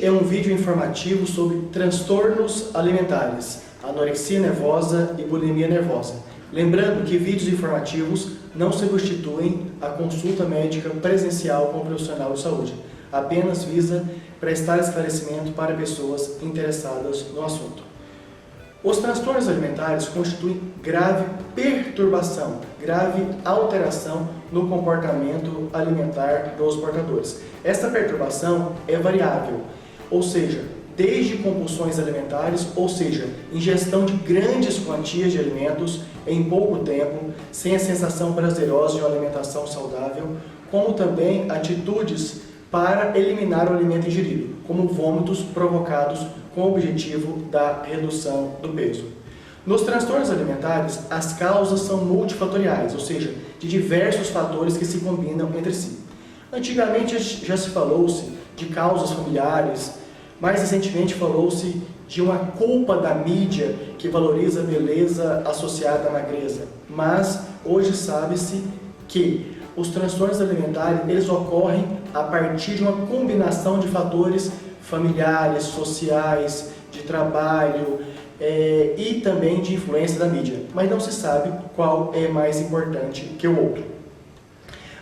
Este é um vídeo informativo sobre transtornos alimentares, anorexia nervosa e bulimia nervosa. Lembrando que vídeos informativos não substituem a consulta médica presencial com um profissional de saúde, apenas visa prestar esclarecimento para pessoas interessadas no assunto. Os transtornos alimentares constituem grave perturbação, grave alteração no comportamento alimentar dos portadores. Esta perturbação é variável, ou seja, desde compulsões alimentares, ou seja, ingestão de grandes quantias de alimentos em pouco tempo, sem a sensação prazerosa de uma alimentação saudável, como também atitudes para eliminar o alimento ingerido, como vômitos provocados com o objetivo da redução do peso. Nos transtornos alimentares, as causas são multifatoriais, ou seja, de diversos fatores que se combinam entre si. Antigamente já se falou-se de causas familiares, mais recentemente falou-se de uma culpa da mídia que valoriza a beleza associada à magreza, mas hoje sabe-se que os transtornos alimentares eles ocorrem a partir de uma combinação de fatores familiares, sociais, de trabalho e também de influência da mídia, mas não se sabe qual é mais importante que o outro.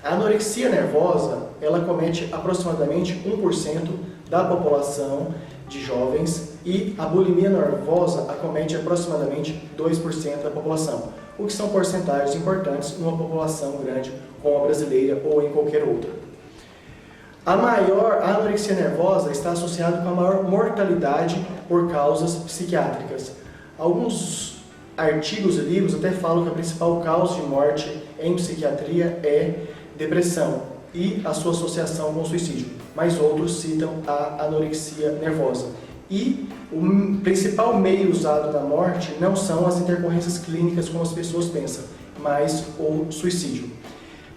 A anorexia nervosa, ela comete aproximadamente 1% da população de jovens e a bulimia nervosa acomete aproximadamente 2% da população, o que são porcentagens importantes numa população grande como a brasileira ou em qualquer outra. A anorexia nervosa está associada com a maior mortalidade por causas psiquiátricas. Alguns artigos e livros até falam que a principal causa de morte em psiquiatria é depressão e a sua associação com o suicídio, mas outros citam a anorexia nervosa. E o principal meio usado da morte não são as intercorrências clínicas como as pessoas pensam, mas o suicídio.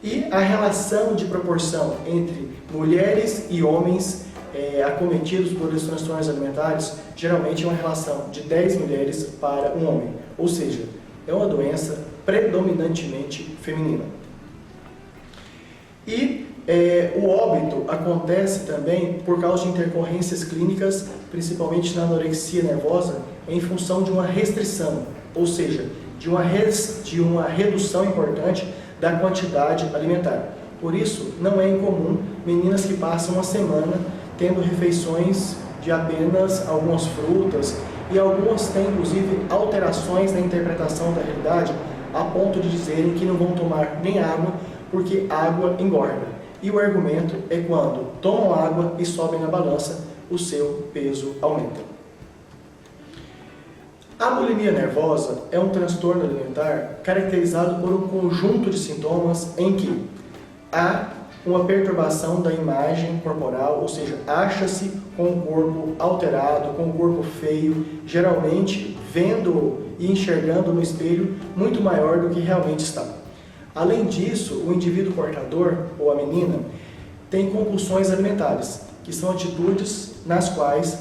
E a relação de proporção entre mulheres e homens acometidos por transtornos alimentares geralmente é uma relação de 10 mulheres para um homem, ou seja, é uma doença predominantemente feminina. E o óbito acontece também por causa de intercorrências clínicas, principalmente na anorexia nervosa, em função de uma restrição, ou seja, de uma redução importante da quantidade alimentar. Por isso, não é incomum meninas que passam uma semana tendo refeições de apenas algumas frutas e algumas têm inclusive alterações na interpretação da realidade a ponto de dizerem que não vão tomar nem água porque água engorda. E o argumento é quando tomam água e sobem na balança, o seu peso aumenta. A bulimia nervosa é um transtorno alimentar caracterizado por um conjunto de sintomas em que há uma perturbação da imagem corporal, ou seja, acha-se com o corpo alterado, com o corpo feio, geralmente vendo e enxergando no espelho muito maior do que realmente está. Além disso, o indivíduo portador, ou a menina, tem compulsões alimentares, que são atitudes nas quais,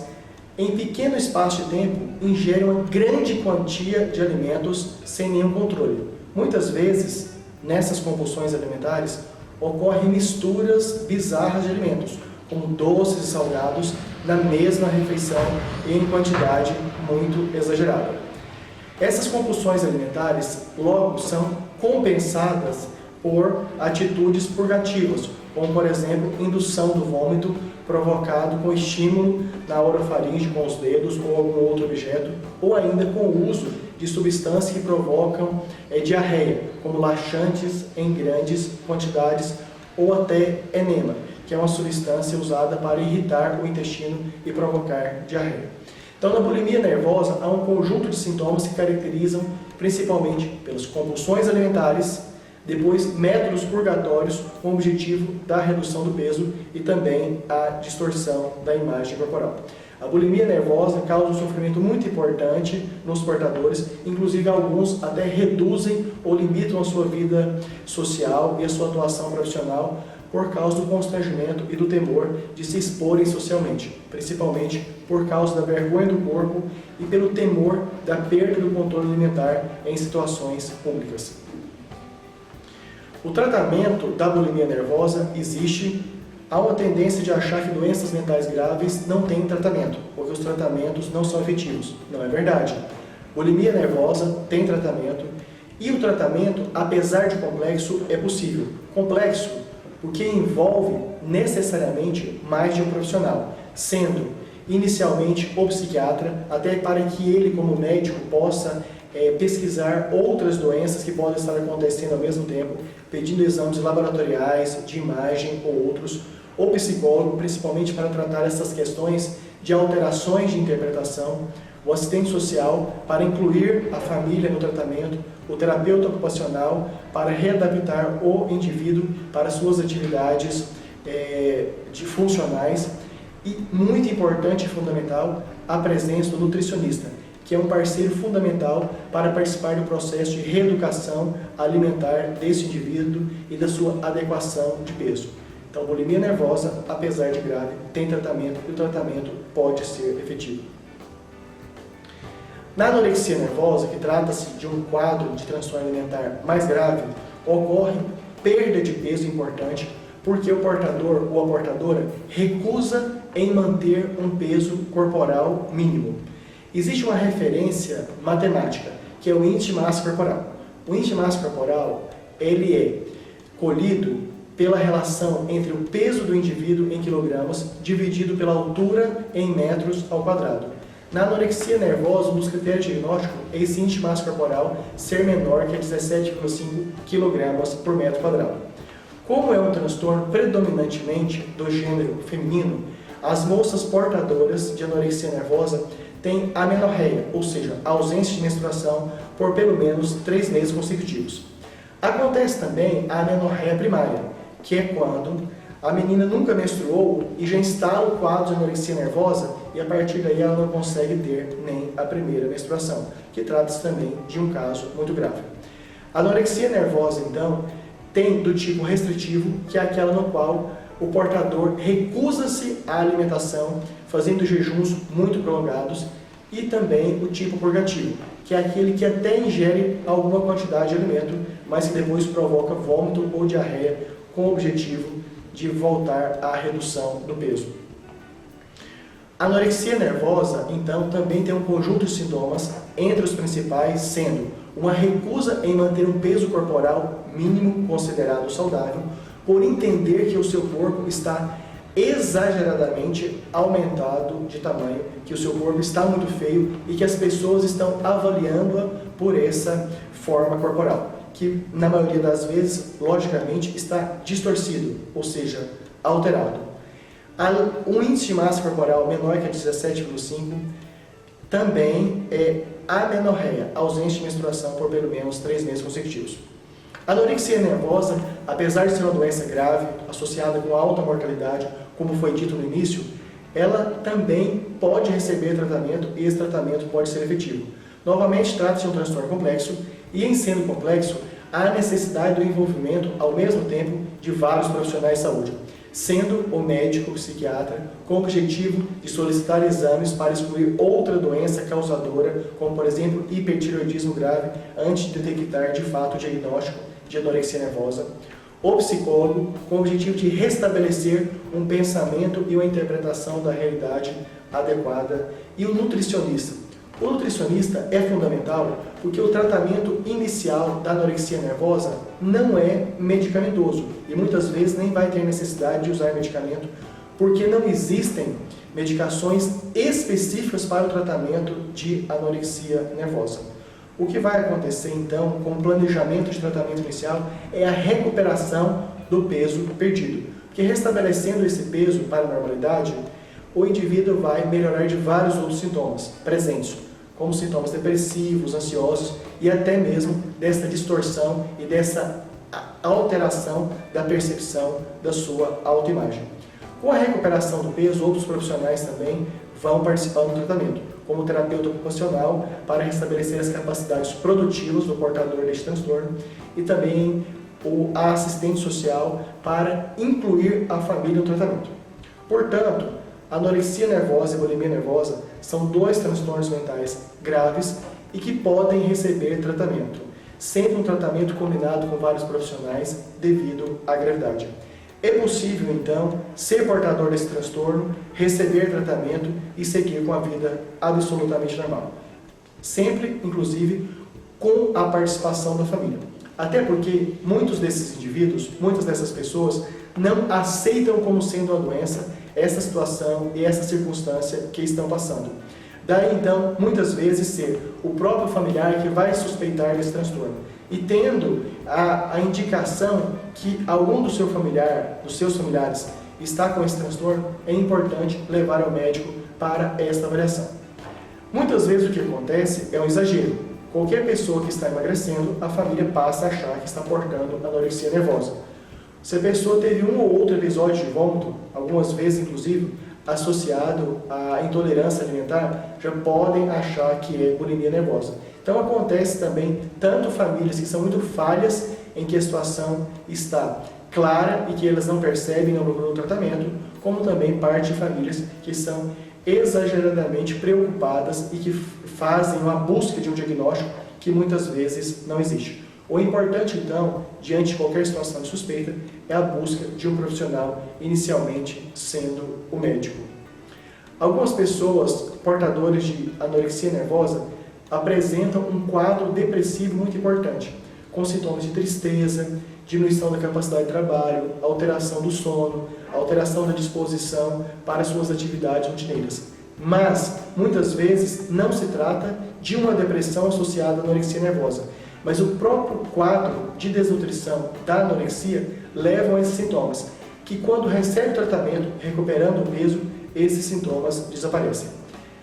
em pequeno espaço de tempo, ingere uma grande quantia de alimentos sem nenhum controle. Muitas vezes, nessas compulsões alimentares, ocorrem misturas bizarras de alimentos, como doces e salgados, na mesma refeição e em quantidade muito exagerada. Essas compulsões alimentares, logo, são compensadas por atitudes purgativas, como, por exemplo, indução do vômito provocado com estímulo na orofaringe com os dedos ou algum outro objeto, ou ainda com o uso de substâncias que provocam diarreia, como laxantes em grandes quantidades, ou até enema, que é uma substância usada para irritar o intestino e provocar diarreia. Então, na bulimia nervosa, há um conjunto de sintomas que caracterizam principalmente pelas compulsões alimentares, depois métodos purgatórios com o objetivo da redução do peso e também a distorção da imagem corporal. A bulimia nervosa causa um sofrimento muito importante nos portadores, inclusive alguns até reduzem ou limitam a sua vida social e a sua atuação profissional por causa do constrangimento e do temor de se exporem socialmente, principalmente por causa da vergonha do corpo e pelo temor da perda do controle alimentar em situações públicas. O tratamento da bulimia nervosa existe Há uma tendência de achar que doenças mentais graves não têm tratamento, ou que os tratamentos não são efetivos. Não é verdade. Bulimia nervosa tem tratamento, e o tratamento, apesar de complexo, é possível. Complexo porque envolve necessariamente mais de um profissional, sendo inicialmente o psiquiatra, até para que ele, como médico, possa pesquisar outras doenças que podem estar acontecendo ao mesmo tempo, pedindo exames laboratoriais, de imagem ou outros, o psicólogo, principalmente para tratar essas questões de alterações de interpretação, o assistente social para incluir a família no tratamento, o terapeuta ocupacional para readaptar o indivíduo para suas atividades funcionais e, muito importante e fundamental, a presença do nutricionista, que é um parceiro fundamental para participar do processo de reeducação alimentar desse indivíduo e da sua adequação de peso. Então, bulimia nervosa, apesar de grave, tem tratamento e o tratamento pode ser efetivo. Na anorexia nervosa, que trata-se de um quadro de transtorno alimentar mais grave, ocorre perda de peso importante porque o portador ou a portadora recusa em manter um peso corporal mínimo. Existe uma referência matemática, que é o índice de massa corporal. O índice de massa corporal, ele é colhido pela relação entre o peso do indivíduo em quilogramas dividido pela altura em metros ao quadrado. Na anorexia nervosa, um dos critérios diagnósticos é esse índice de massa corporal ser menor que 17,5 kg por metro quadrado. Como é um transtorno predominantemente do gênero feminino, as moças portadoras de anorexia nervosa têm amenorreia, ou seja, ausência de menstruação por pelo menos 3 meses consecutivos. Acontece também a amenorreia primária, que é quando a menina nunca menstruou e já instala o quadro de anorexia nervosa e a partir daí ela não consegue ter nem a primeira menstruação, que trata-se também de um caso muito grave. A anorexia nervosa, então, tem do tipo restritivo, que é aquela no qual o portador recusa-se à alimentação, fazendo jejuns muito prolongados, e também o tipo purgativo, que é aquele que até ingere alguma quantidade de alimento, mas que depois provoca vômito ou diarreia, com o objetivo de voltar à redução do peso. A anorexia nervosa, então, também tem um conjunto de sintomas, entre os principais sendo uma recusa em manter um peso corporal mínimo considerado saudável, por entender que o seu corpo está exageradamente aumentado de tamanho, que o seu corpo está muito feio e que as pessoas estão avaliando-a por essa forma corporal, que na maioria das vezes, logicamente, está distorcido, ou seja, alterado. Um índice de massa corporal menor que 17,5 também é amenorreia, ausência de menstruação por pelo menos 3 meses consecutivos. A anorexia nervosa, apesar de ser uma doença grave, associada com alta mortalidade, como foi dito no início, ela também pode receber tratamento e esse tratamento pode ser efetivo. Novamente, trata-se de um transtorno complexo e, em sendo complexo, há necessidade do envolvimento, ao mesmo tempo, de vários profissionais de saúde, sendo o médico ou psiquiatra com o objetivo de solicitar exames para excluir outra doença causadora, como, por exemplo, hipertireoidismo grave, antes de detectar, de fato, o diagnóstico de anorexia nervosa. O psicólogo, com o objetivo de restabelecer um pensamento e uma interpretação da realidade adequada. E o nutricionista. O nutricionista é fundamental porque o tratamento inicial da anorexia nervosa não é medicamentoso e muitas vezes nem vai ter necessidade de usar medicamento porque não existem medicações específicas para o tratamento de anorexia nervosa. O que vai acontecer então com o planejamento de tratamento inicial é a recuperação do peso perdido, porque restabelecendo esse peso para a normalidade, o indivíduo vai melhorar de vários outros sintomas presentes, como sintomas depressivos, ansiosos e até mesmo dessa distorção e dessa alteração da percepção da sua autoimagem. Com a recuperação do peso, outros profissionais também vão participar do tratamento, como o terapeuta ocupacional para restabelecer as capacidades produtivas do portador deste transtorno e também a assistente social para incluir a família no tratamento. Portanto, a anorexia nervosa e a bulimia nervosa são 2 transtornos mentais graves e que podem receber tratamento, sempre um tratamento combinado com vários profissionais devido à gravidade. é possível, então, ser portador desse transtorno, receber tratamento e seguir com a vida absolutamente normal. Sempre, inclusive, com a participação da família. Até porque muitos desses indivíduos, muitas dessas pessoas, não aceitam como sendo uma doença essa situação e essa circunstância que estão passando. Daí, então, muitas vezes ser o próprio familiar que vai suspeitar desse transtorno. E tendo a indicação que algum do seu familiar, dos seus familiares, está com esse transtorno, é importante levar ao médico para esta avaliação. Muitas vezes o que acontece é um exagero. Qualquer pessoa que está emagrecendo, a família passa a achar que está portando anorexia nervosa. Se a pessoa teve um ou outro episódio de vômito, algumas vezes inclusive, associado à intolerância alimentar, já podem achar que é bulimia nervosa. Então acontece também, tanto famílias que são muito falhas em que a situação está clara e que elas não percebem, não procuram o tratamento, como também parte de famílias que são exageradamente preocupadas e que fazem uma busca de um diagnóstico que muitas vezes não existe. O importante, então, diante de qualquer situação de suspeita, é a busca de um profissional, inicialmente sendo o médico. Algumas pessoas portadoras de anorexia nervosa apresentam um quadro depressivo muito importante, com sintomas de tristeza, diminuição da capacidade de trabalho, alteração do sono, alteração da disposição para suas atividades rotineiras. Mas, muitas vezes, não se trata de uma depressão associada à anorexia nervosa, mas o próprio quadro de desnutrição da anorexia levam a esses sintomas, que quando recebe o tratamento, recuperando o peso, esses sintomas desaparecem.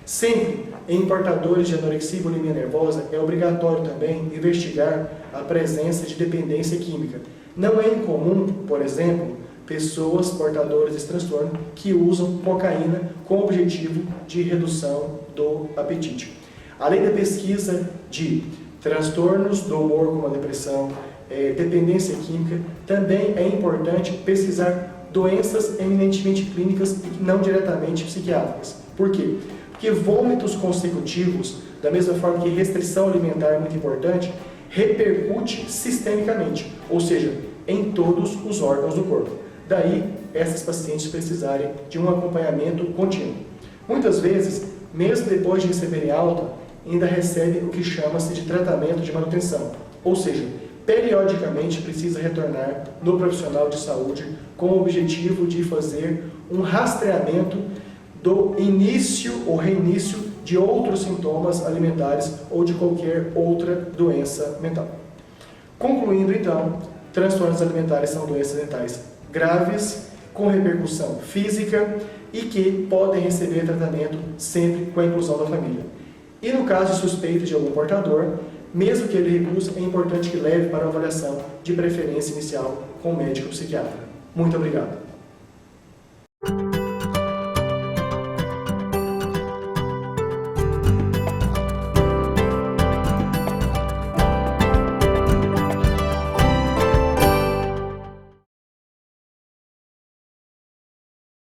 Sempre em portadores de anorexia e bulimia nervosa é obrigatório também investigar a presença de dependência química. Não é incomum, por exemplo, pessoas portadoras desse transtorno que usam cocaína com o objetivo de redução do apetite. Além da pesquisa de transtornos do humor, como a depressão, dependência química, também é importante pesquisar doenças eminentemente clínicas e não diretamente psiquiátricas. Por quê? Porque vômitos consecutivos, da mesma forma que restrição alimentar é muito importante, repercute sistemicamente, ou seja, em todos os órgãos do corpo. Daí, essas pacientes precisarem de um acompanhamento contínuo. Muitas vezes, mesmo depois de receberem alta, ainda recebem o que chama-se de tratamento de manutenção, ou seja, periodicamente precisa retornar no profissional de saúde com o objetivo de fazer um rastreamento do início ou reinício de outros sintomas alimentares ou de qualquer outra doença mental. Concluindo então, transtornos alimentares são doenças mentais graves, com repercussão física e que podem receber tratamento sempre com a inclusão da família. E no caso de suspeita de algum portador, mesmo que ele recuse, é importante que leve para uma avaliação de preferência inicial com o médico psiquiatra. Muito obrigado.